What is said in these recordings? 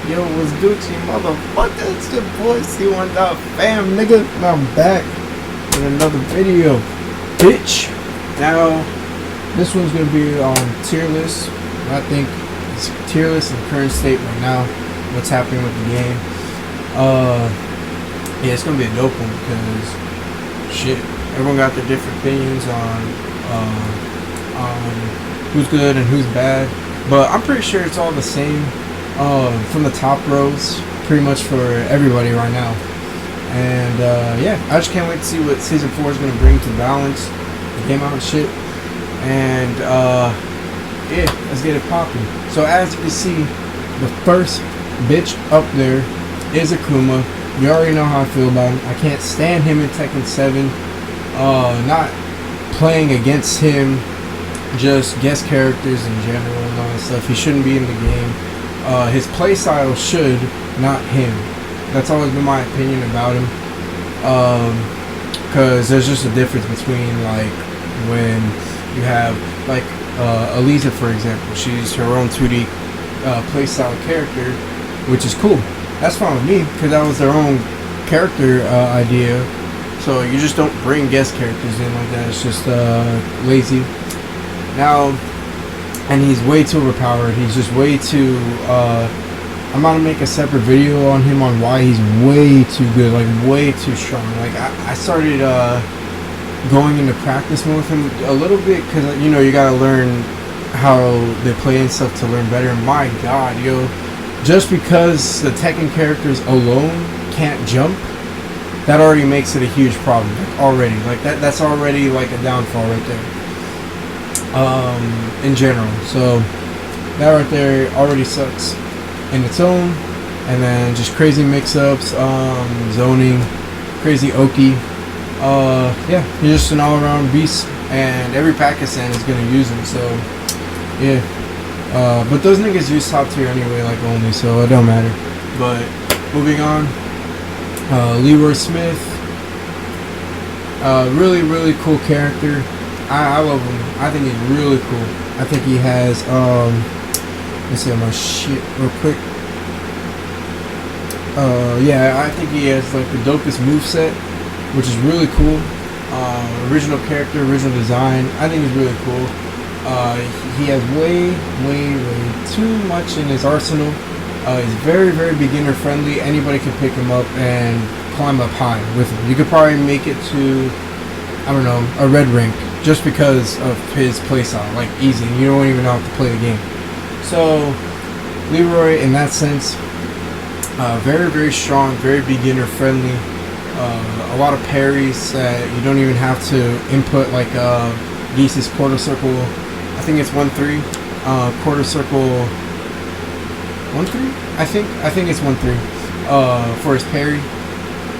Yo, what's Gucci, motherfucker? It's your boy C1dotfam, nigga. And I'm back with another video, bitch. Now, this one's gonna be on tier list. I think it's tier list in current state right now. What's happening with the game? Yeah, it's gonna be a dope one because shit, everyone got their different opinions on who's good and who's bad. But I'm pretty sure it's all the same. From the top rows, pretty much for everybody right now. And yeah, I just can't wait to see what season 4 is gonna bring to balance the game out and shit. And yeah, let's get it popping. So as you can see, the first bitch up there is Akuma. You already know how I feel about him. I can't stand him in Tekken 7. Not playing against him, just guest characters in general and all that stuff. He shouldn't be in the game. His playstyle should, not him. That's always been my opinion about him. Cause there's just a difference between like when you have like Eliza, for example. She's her own 2D playstyle character, which is cool. That's fine with me because that was their own character idea. So you just don't bring guest characters in like that. It's just lazy. Now. And he's way too overpowered. He's just way too. I'm gonna make a separate video on him on why he's way too good, like way too strong. Like I started going into practice mode with him a little bit because you know you gotta learn how they play and stuff to learn better. And my God, yo, just because the Tekken characters alone can't jump, that already makes it a huge problem. Like already, like that's already like a downfall right there. In general, so that right there already sucks in its own. And then just crazy mix-ups, zoning, crazy Oki. Yeah, he's just an all-around beast, and every Pakistan is gonna use him. So yeah, but those niggas use top tier anyway, like only, so it don't matter. But moving on, Leroy Smith, really cool character. I love him. I think he's really cool. I think he has, let's see my shit real quick. Yeah, I think he has like the dopest moveset, which is really cool. Original character, original design. I think he's really cool. He has way too much in his arsenal. He's very beginner friendly. Anybody can pick him up and climb up high with him. You could probably make it to, I don't know, a red rank. Just because of his playstyle, like easy, you don't even know how to play the game. So Leroy, in that sense, very strong, very beginner friendly. A lot of parries that you don't even have to input, like Geese's quarter circle. I think it's 1-3. Quarter circle 1-3. I think it's 1-3 for his parry.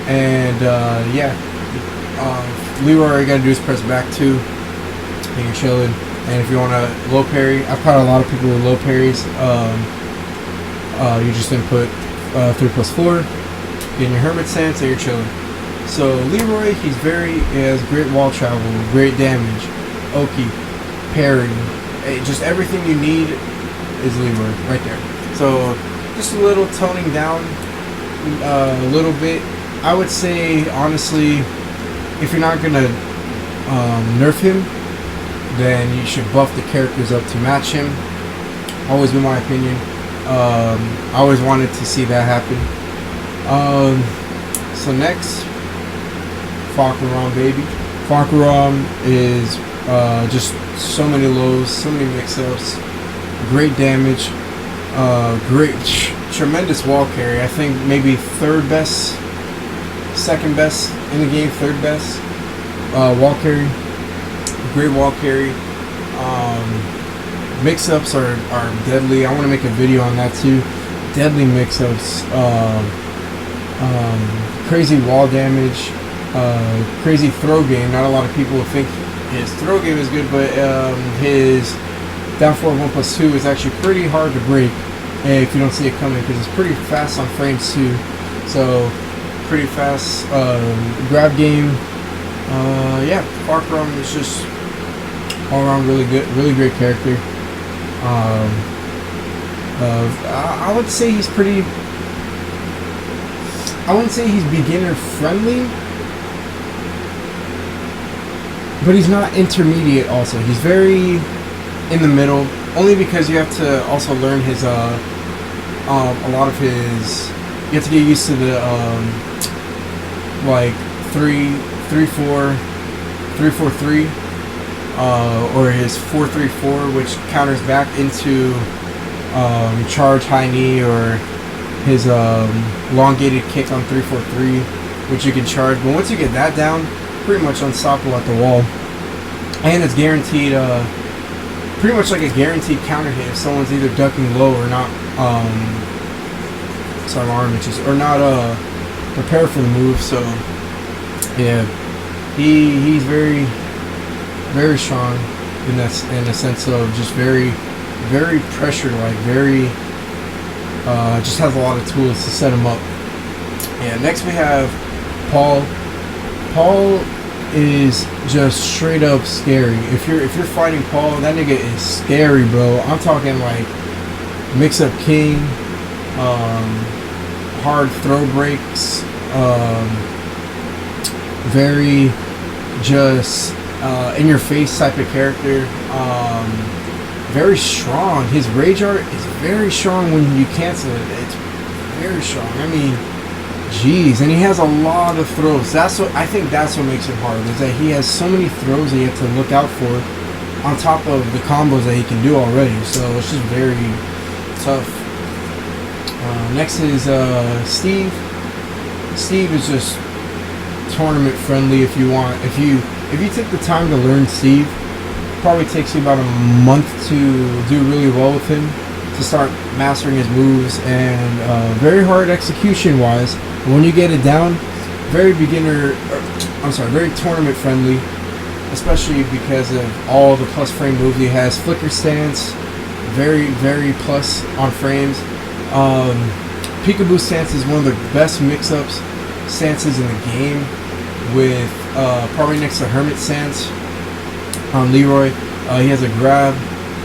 And yeah. Leroy, all you gotta do is press back 2 and you're chilling. And if you want a low parry, I've caught a lot of people with low parries. You just input 3+4, get in your hermit stance, and you're chilling. So Leroy, he has great wall travel, great damage, Oki, parry, just everything you need is Leroy right there. So just a little toning down a little bit. I would say honestly, if you're not gonna nerf him, then you should buff the characters up to match him. Always been my opinion. I always wanted to see that happen. So next, Fakaram, baby. Fakaram is just so many lows, so many mix-ups, great damage, tremendous wall carry. I think maybe third best, second best in the game, third best wall carry. Great wall carry. Mix-ups are deadly. I want to make a video on that too. Deadly mix-ups. Crazy wall damage. Crazy throw game. Not a lot of people think his throw game is good, but his down forward 1+2 is actually pretty hard to break if you don't see it coming, because it's pretty fast on frames too. So pretty fast grab game. Yeah, Fakaram is just all around really good, really great character. I would say he's pretty. I wouldn't say he's beginner friendly, but he's not intermediate. Also, he's very in the middle. Only because you have to also learn his a lot of his. You have to get used to the like 3-4-3, or his 4-3-4, which counters back into charge high knee, or his elongated kick on 3-4-3, which you can charge. But once you get that down, pretty much unstoppable at the wall, and it's guaranteed. Pretty much like a guaranteed counter hit if someone's either ducking low or not. Sorry, my arm itches, or not prepared for the move. So yeah, he's very strong in a sense of just very pressure like, very just has a lot of tools to set him up. Yeah, next we have Paul. Paul is just straight up scary. If you're fighting Paul, that nigga is scary, bro. I'm talking like mix up king, hard throw breaks, very just in your face type of character. Very strong. His rage art is very strong when you cancel it. It's very strong. I mean, jeez, and he has a lot of throws. That's what I think. That's what makes it hard. Is that he has so many throws that you have to look out for, on top of the combos that he can do already. So it's just very tough. Next is Steve. Steve is just tournament friendly. If you want, if you take the time to learn Steve, it probably takes you about a month to do really well with him, to start mastering his moves, and very hard execution wise. When you get it down, very tournament friendly, especially because of all the plus frame moves he has. Flicker stance, very plus on frames. Peekaboo stance is one of the best mix-ups stances in the game, with probably next to Hermit stance on Leroy. He has a grab.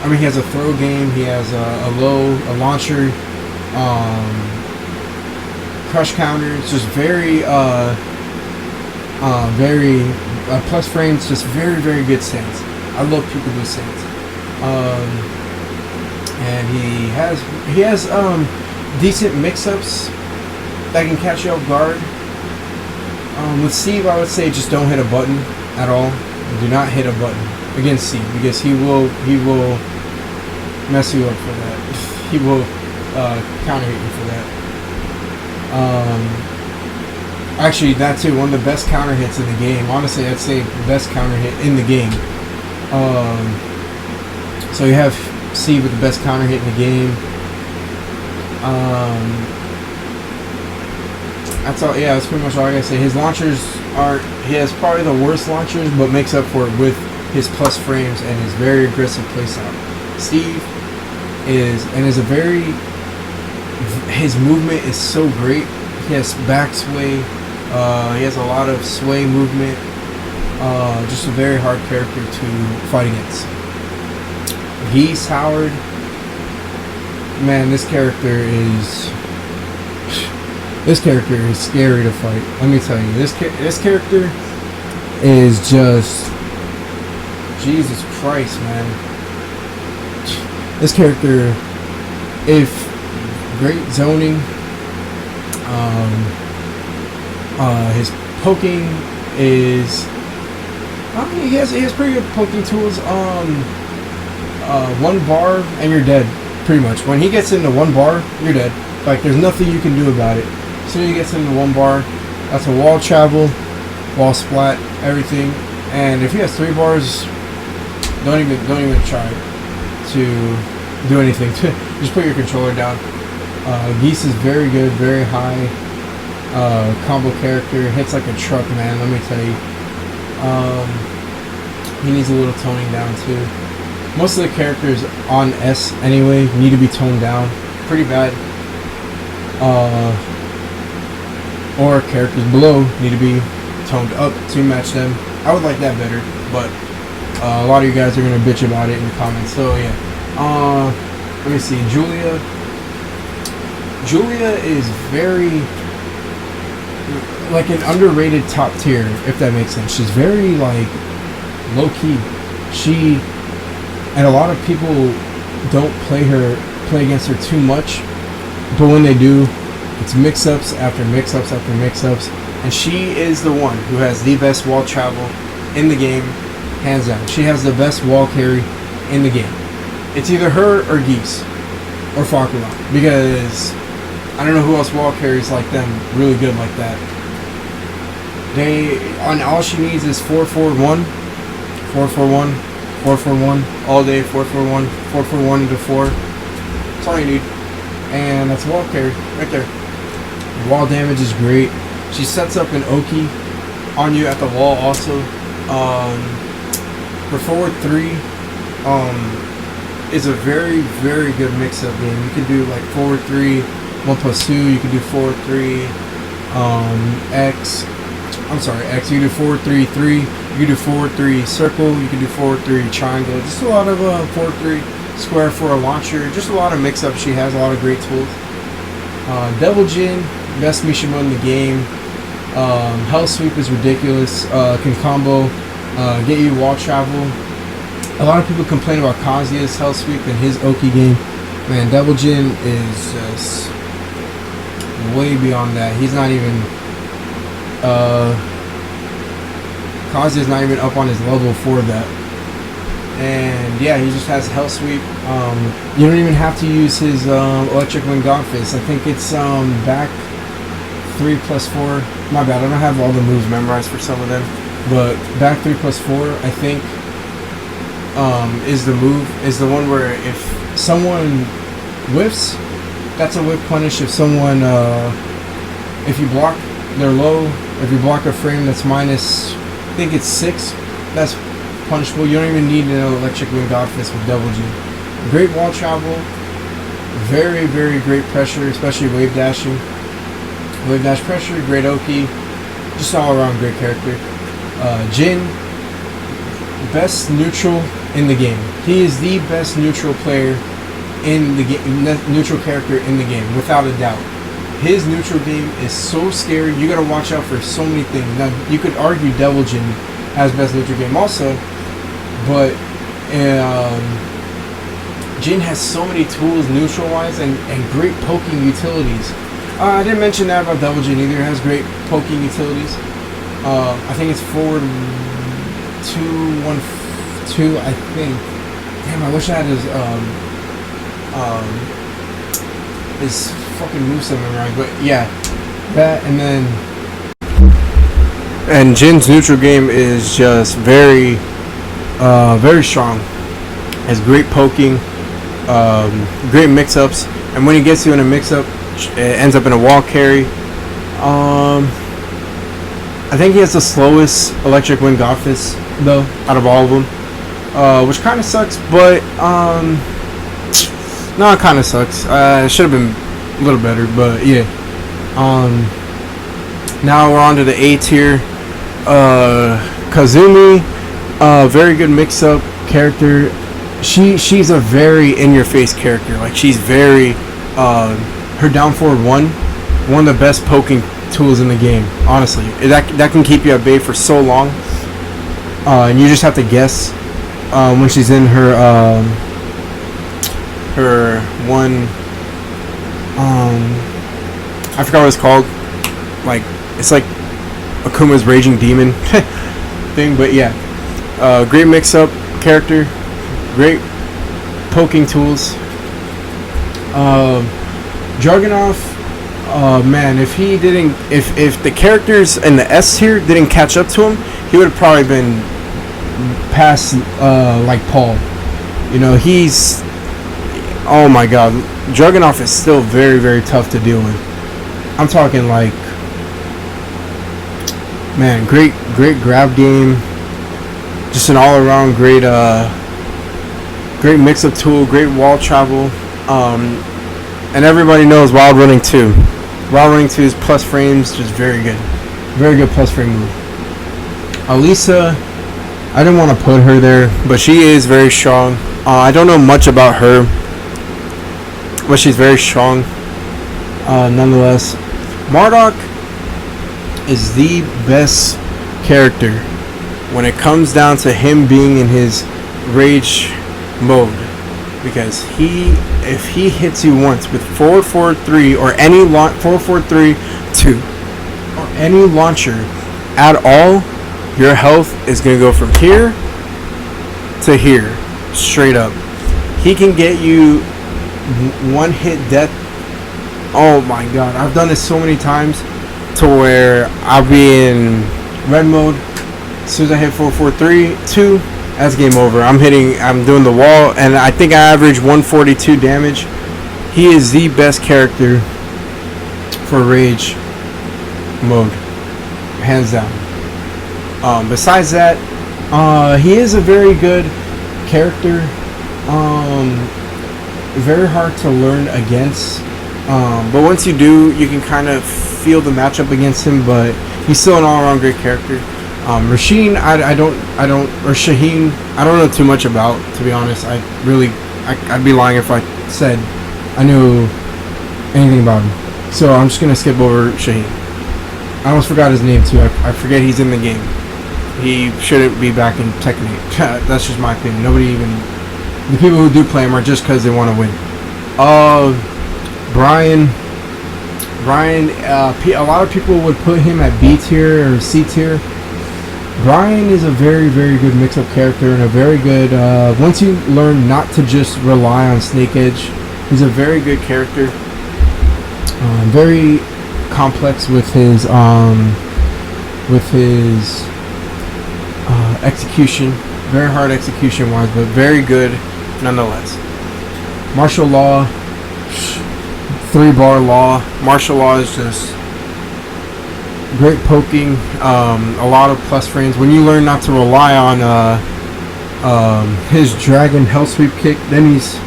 I mean, he has a throw game. He has a launcher, crush counter. It's just very plus frames. Just very good stance. I love Peekaboo stance. And he has decent mix-ups that can catch you off guard. With Steve, I would say just don't hit a button at all. Do not hit a button against Steve, because he will mess you up for that. He will counter hit you for that. Actually, that too, one of the best counter hits in the game. Honestly, I'd say the best counter hit in the game. So you have Steve with the best counter hit in the game. That's all. Yeah, that's pretty much all I gotta say. His launchers he has probably the worst launchers, but makes up for it with his plus frames and his very aggressive playstyle. Steve is his movement is so great. He has back sway. He has a lot of sway movement. Just a very hard character to fight against. Geese Howard. Man, this character is scary to fight. Let me tell you, this character is just Jesus Christ, man. This character, if great zoning, his poking is, he has pretty good poking tools. One bar and you're dead, pretty much. When he gets into one bar, you're dead. Like, there's nothing you can do about it. As soon as he gets into one bar, that's a wall travel, wall splat, everything. And if he has 3 bars, don't even try to do anything. Just put your controller down. Geese is very good, very high combo character. Hits like a truck, man. Let me tell you. He needs a little toning down too. Most of the characters on S anyway need to be toned down pretty bad. Or characters below need to be toned up to match them. I would like that better, but a lot of you guys are gonna bitch about it in the comments. So yeah, let me see. Julia Julia is very like an underrated top tier, if that makes sense. She's very like low key. And a lot of people don't play against her too much, but when they do, it's mix-ups after mix-ups after mix-ups, and she is the one who has the best wall travel in the game, hands down. She has the best wall carry in the game. It's either her or Geese or Fakura, because I don't know who else wall carries like them really good like that. All she needs is 4-4-1, 4-4-1, 4-4-1 all day, 4-4-1, 4-4-1 into 4. That's all you need. And that's wall carry right there. Wall damage is great. She sets up an Oki on you at the wall also. Her forward 3 is a very, very good mix-up game. You can do like forward 3, 1+2. You can do forward 3, X. You can do forward 3, 3. You can do forward 3 circle. You can do forward 3 triangle. Just a lot of forward 3 square for a launcher. Just a lot of mix-ups. She has a lot of great tools. Devil Jin, best Mishima in the game. Hell Sweep is ridiculous. Can combo, get you wall travel. A lot of people complain about Kazuya's Hell Sweep and his Oki game. Man, Devil Jin is just way beyond that. He's not even Kazuya's not even up on his level for that. And yeah, he just has Hell Sweep. You don't even have to use his Electric Wind Godfist. I think it's back 3+4. My bad, I don't have all the moves memorized for some of them. But back 3+4, I think, is the move. Is the one where if someone whiffs, that's a whiff punish. If someone, if you block their low, if you block a frame that's minus, I think it's 6, that's punishable. You don't even need an Electric Wind Godfist with Devil Jin. Great wall travel, very, very great pressure, especially wave dashing. Wave dash pressure, great Oki, just all around great character. Jin, best neutral in the game. He is the best neutral player in the game, neutral character in the game, without a doubt. His neutral game is so scary. You gotta watch out for so many things. Now, you could argue Devil Jin has best neutral game also, but Jin has so many tools neutral-wise and great poking utilities. I didn't mention that about Devil Jin either. It has great poking utilities. I think it's forward 2-1-2, I think. Damn, I wish I had his fucking moveset memorized. But yeah, that and Jin's neutral game is just very, very strong. Has great poking, great mix-ups, and when he gets you in a mix-up, it ends up in a wall carry. I think he has the slowest Electric Wind Godfist though out of all of them, which kind of sucks. But no, it kind of sucks. It should have been a little better, but yeah. Now we're on to the A tier. Kazumi, very good mix-up character. She's a very in-your-face character. Like, she's very her down forward one of the best poking tools in the game. Honestly, that can keep you at bay for so long. And you just have to guess when she's in her one. I forgot what it's called. Like, it's like Akuma's Raging Demon thing, but yeah, great mix-up character, great poking tools. Dragunov, man, if the characters in the S tier didn't catch up to him, he would have probably been past like Paul. You know, he's, oh my god, Dragunov is still very, very tough to deal with. I'm talking like, man, great grab game, just an all-around great mix-up tool, great wall travel, and everybody knows Wild Running 2. Wild Running 2's plus frames, just very good plus frame move. Alisa, I didn't want to put her there, but she is very strong. I don't know much about her, but she's very strong. nonetheless, Marduk is the best character when it comes down to him being in his rage mode, because if he hits you once with 443 or any 443-2 or any launcher at all, your health is going to go from here to here, straight up. He can get you one hit death. Oh my god, I've done this so many times to where I'll be in red mode. As soon as I hit 443-2, that's game over. I'm doing the wall, and I think I average 142 damage. He is the best character for rage mode, hands down. Besides that, he is a very good character. Very hard to learn against. But once you do, you can kind of feel the matchup against him. But he's still an all-around great character. Rasheen, or Shaheen, I don't know too much about, to be honest. I'd be lying if I said I knew anything about him. So I'm just gonna skip over Shaheen. I almost forgot his name too. I forget he's in the game. He shouldn't be back in Tekken 8. That's just my opinion. The people who do play him are just because they want to win. Brian, a lot of people would put him at B tier or C tier. Brian is a very, very good mix-up character, and a very good, once you learn not to just rely on Snake Edge, he's a very good character. Very complex with his execution. Very hard execution-wise, but very good nonetheless. Martial law, 3-bar law. Martial law is just great poking, a lot of plus frames. When you learn not to rely on his dragon hell sweep kick, then he's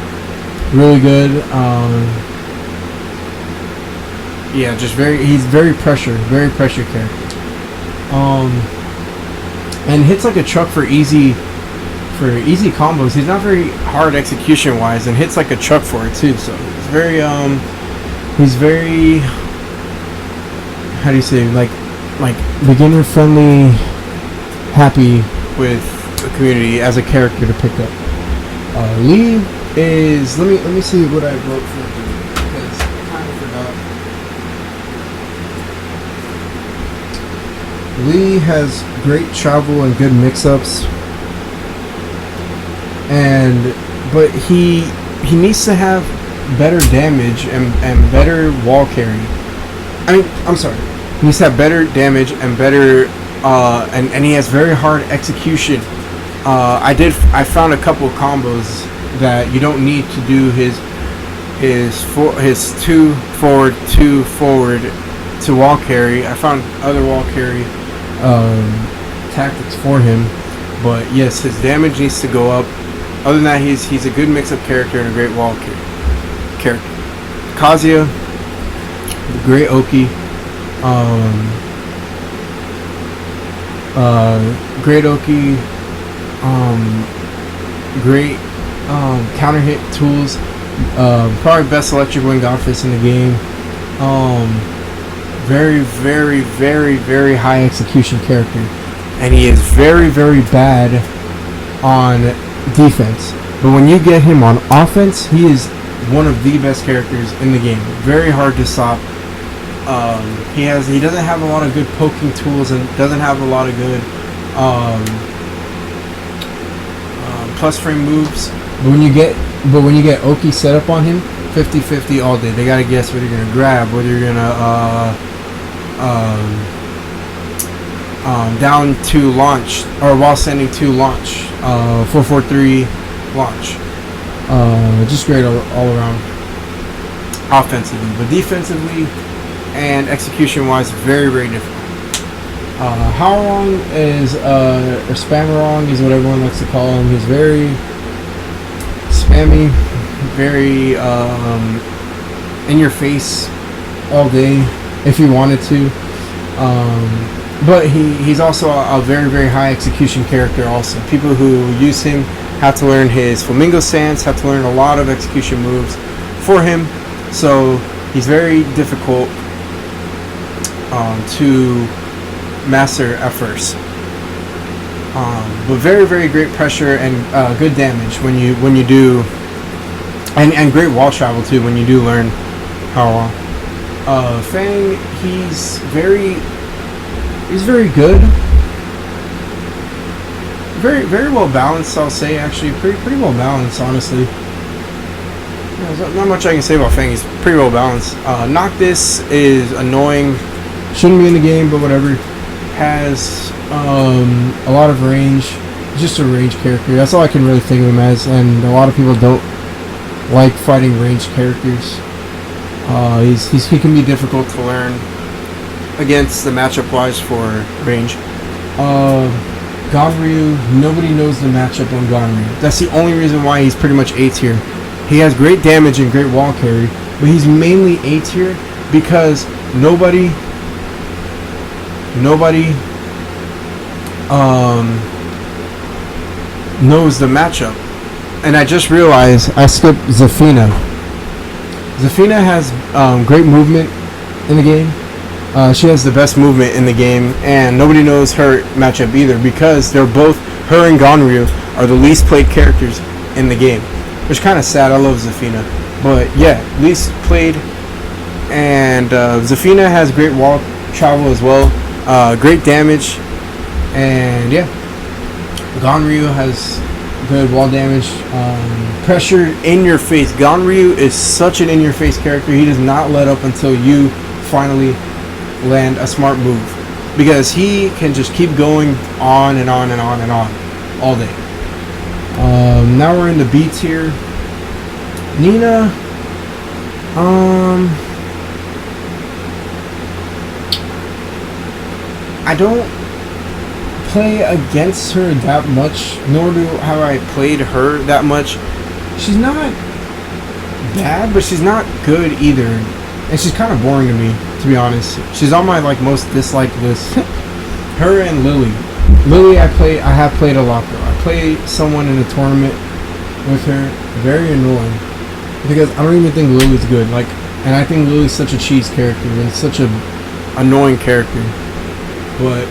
really good. Yeah, he's very pressure character. And hits like a truck for easy combos. He's not very hard execution wise, and hits like a truck for it too. So he's very how do you say, like beginner friendly, happy with the community as a character to pick up. Lee is, let me see what I wrote for him, because I kind of forgot. Lee has great travel and good mix-ups, but he needs to have better damage and better wall carry. I'm sorry. He needs to have better damage and better, and he has very hard execution. I found a couple of combos that you don't need to do his 2 forward, 2 forward to wall carry. I found other wall carry tactics for him, but yes, his damage needs to go up. Other than that, he's a good mix-up character and a great wall character. Kazuya, the great Oki. Great Oki, great counter hit tools, probably best electric wing godfist in the game. Very, very, very, very high execution character, and he is very, very bad on defense. But when you get him on offense, he is one of the best characters in the game. Very hard to stop. He doesn't have a lot of good poking tools, and doesn't have a lot of good plus frame moves. But when you get Oki set up on him, 50-50 all day. They gotta guess what you're gonna grab, whether you're gonna down to launch, or while sending to launch, 443 launch. Just great all around offensively, but defensively and execution wise, very, very difficult. Howrong is, or Spammerong is what everyone likes to call him. He's very spammy, very in your face all day if you wanted to. But he's also a very, very high execution character also. People who use him have to learn his flamingo stance, have to learn a lot of execution moves for him. So He's very difficult to master at first, but very, very great pressure and good damage when you do, and great wall travel too when you do learn how. Fang, he's very good, very well balanced. I'll say actually pretty well balanced, honestly. There's not much I can say about Fang. He's pretty well balanced. Noctis is annoying. Shouldn't be in the game, but whatever. Has a lot of range. Just a range character. That's all I can really think of him as. And a lot of people don't like fighting ranged characters. He can be difficult to learn against the matchup wise for range. Ganryu, nobody knows the matchup on Ganryu. That's the only reason why he's pretty much A tier. He has great damage and great wall carry, but he's mainly A tier because nobody knows the matchup. And I just realized I skipped Zafina. Zafina has great movement in the game. She has the best movement in the game, and nobody knows her matchup either because they're both, her and Ganryu are the least played characters in the game. Which is kind of sad. I love Zafina, but yeah, least played. And Zafina has great wall travel as well, great damage, and yeah, Ganryu has good wall damage, pressure in your face. Ganryu is such an in your face character. He does not let up until you finally land a smart move, because he can just keep going on and on and on and on all day. Now we're in the B tier. Nina, I don't play against her that much, nor have I played her that much. She's not bad, but she's not good either, and she's kind of boring to me, to be honest. She's on my most disliked list. Her and Lily. Lily, I have played a lot though. I played someone in a tournament with her. Very annoying because I don't even think Lily's good. And I think Lily's such a cheese character and such a annoying character. But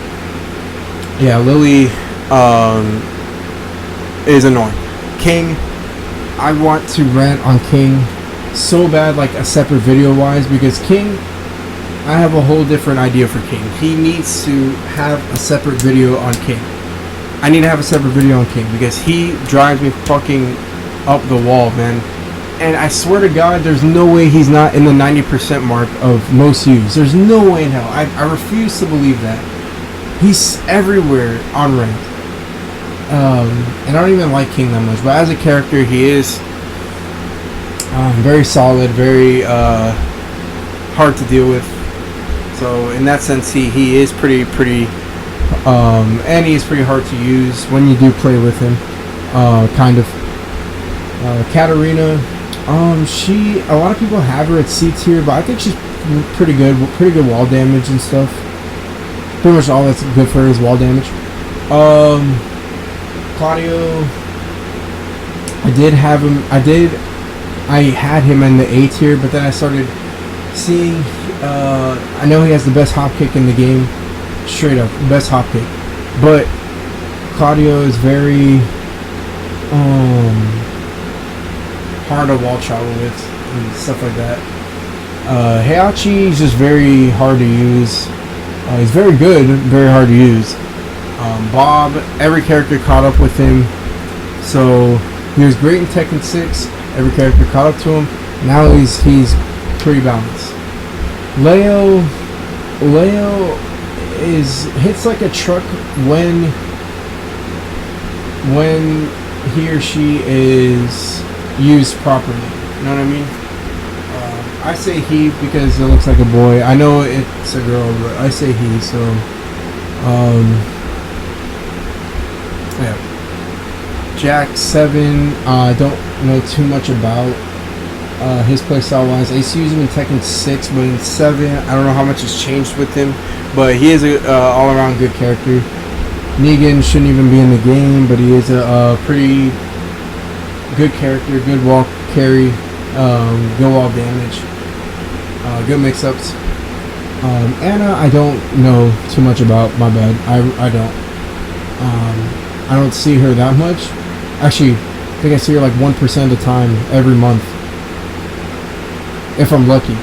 yeah, Lily is annoying. King, I want to rant on King so bad, a separate video wise, because King, I have a whole different idea for King. He needs to have a separate video on King. I need to have a separate video on King because he drives me fucking up the wall, man. And I swear to God, there's no way he's not in the 90% mark of most used. There's no way in hell. I refuse to believe that. He's everywhere on ranked. And I don't even like King that much. But as a character, he is very solid, very hard to deal with. So in that sense, he is pretty, and he is pretty hard to use when you do play with him. Kind of. Katarina, a lot of people have her at C tier, but I think she's pretty good wall damage and stuff. Pretty much all that's good for her is wall damage. Claudio, I had him in the A tier, but then I started seeing, I know he has the best hop kick in the game, straight up, best hop kick, but Claudio is very, hard to wall travel with and stuff like that. Heihachi is just very hard to use. He's very good, very hard to use. Bob, every character caught up with him. So he was great in Tekken 6. Every character caught up to him. Now he's pretty balanced. Leo hits like a truck when he or she is used properly. You know what I mean? I say he because it looks like a boy. I know it's a girl, but I say he. So, yeah. Jack 7. I don't know too much about his playstyle wise. I used to use him in Tekken 6, but in 7, I don't know how much has changed with him. But he is a all-around good character. Negan shouldn't even be in the game, but he is a pretty good character, good wall carry, good wall damage. Good mix-ups. Anna, I don't know too much about. My bad. I don't. I don't see her that much. Actually, I think I see her like 1% of the time every month, if I'm lucky.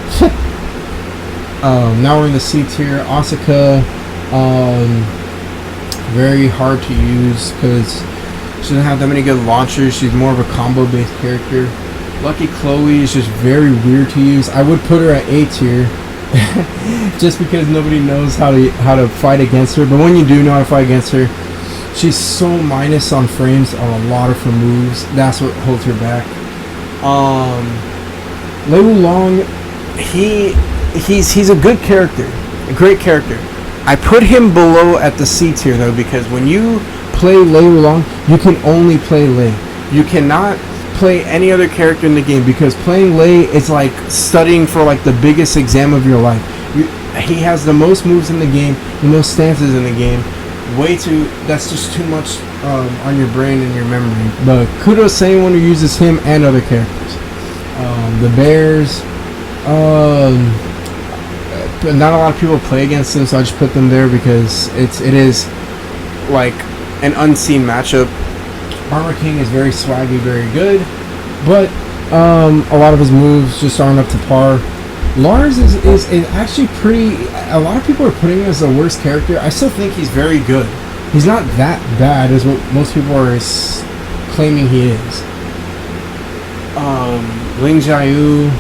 Now we're in the C tier. Asuka, very hard to use because she doesn't have that many good launchers. She's more of a combo-based character. Lucky Chloe is just very weird to use. I would put her at A tier, just because nobody knows how to fight against her. But when you do know how to fight against her, she's so minus on frames on a lot of her moves. That's what holds her back. Lei Wulong, he's a good character, a great character. I put him below at the C tier though, because when you play Lei Wulong, you can only play Lei. You cannot play any other character in the game, because playing Lei is like studying for like the biggest exam of your life. He has the most moves in the game, the most stances in the game. That's just too much on your brain and your memory. But kudos to anyone who uses him and other characters. The Bears, not a lot of people play against them, so I just put them there because it is like an unseen matchup. Armor King is very swaggy, very good, but a lot of his moves just aren't up to par. Lars is actually pretty. A lot of people are putting him as the worst character. I still think he's very good. He's not that bad as what most people are claiming he is. Ling Jiayu,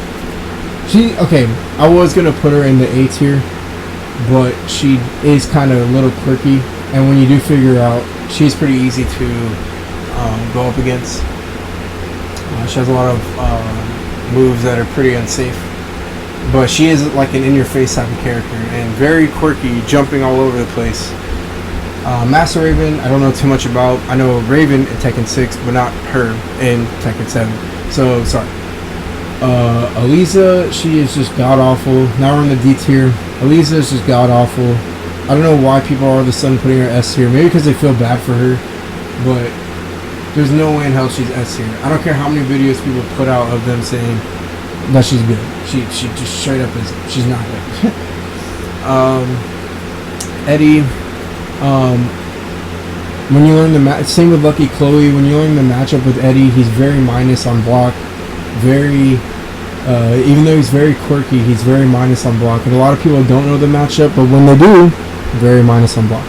I was gonna put her in the A tier, but she is kind of a little quirky, and when you do figure out, she's pretty easy to go up against. She has a lot of moves that are pretty unsafe, but she is like an in-your-face type of character and very quirky, jumping all over the place. Master Raven, I don't know too much about. I know Raven in Tekken 6, but not her in Tekken 7. So sorry. Aliza, she is just god-awful. Now we're in the D tier. Aliza is just god-awful. I don't know why people are all of a sudden putting her S tier. Maybe because they feel bad for her, but there's no way in hell she's S tier. I don't care how many videos people put out of them saying that she's good. She just straight up is. She's not good. Eddie, when you learn the same with Lucky Chloe. When you learn the matchup with Eddie, he's very minus on block. Even though he's very quirky, he's very minus on block, and a lot of people don't know the matchup, but when they do, very minus on block,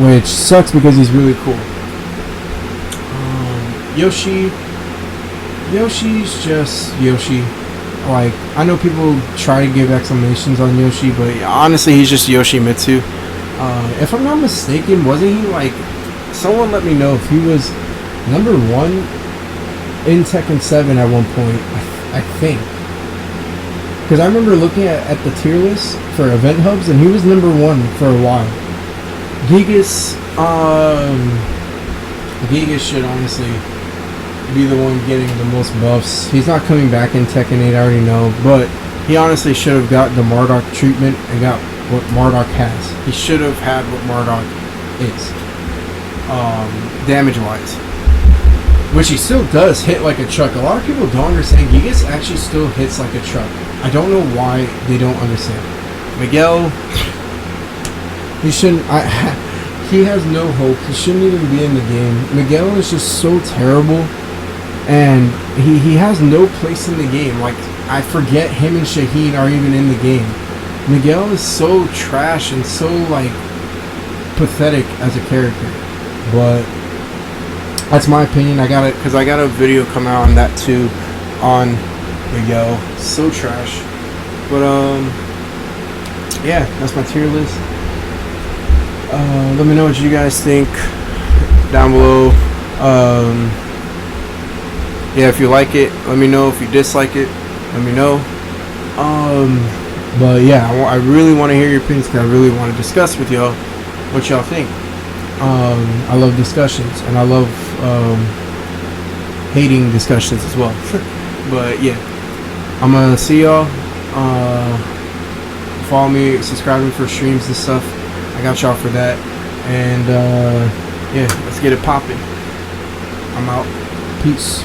which sucks because he's really cool. Yoshi's just Yoshi. Like, I know people try to give exclamations on Yoshi, but honestly, he's just Yoshimitsu. If I'm not mistaken, wasn't he like, someone let me know if he was number 1 in Tekken 7 at one point, I think. Because I remember looking at the tier list for event hubs, and he was number 1 for a while. Gigas should honestly be the one getting the most buffs. He's not coming back in Tekken 8, I already know, but he honestly should have got the Marduk treatment and got what Marduk has. He should have had what Marduk is, damage-wise. Which he still does hit like a truck. A lot of people don't understand. Gigas actually still hits like a truck. I don't know why they don't understand. Miguel, he shouldn't. He has no hope. He shouldn't even be in the game. Miguel is just so terrible, and he has no place in the game. Like, I forget him and Shaheen are even in the game. Miguel is so trash and so like pathetic as a character, but that's my opinion. I got it because I got a video come out on that too, on Miguel. So trash. But yeah, that's my tier list. Let me know what you guys think down below. Yeah, if you like it, let me know. If you dislike it, let me know. But yeah, I really want to hear your opinions because I really want to discuss with y'all what y'all think. I love discussions, and I love hating discussions as well. But yeah, I'm gonna see y'all. Follow me, subscribe me for streams and stuff. I got y'all for that. And yeah, let's get it popping. I'm out. Peace.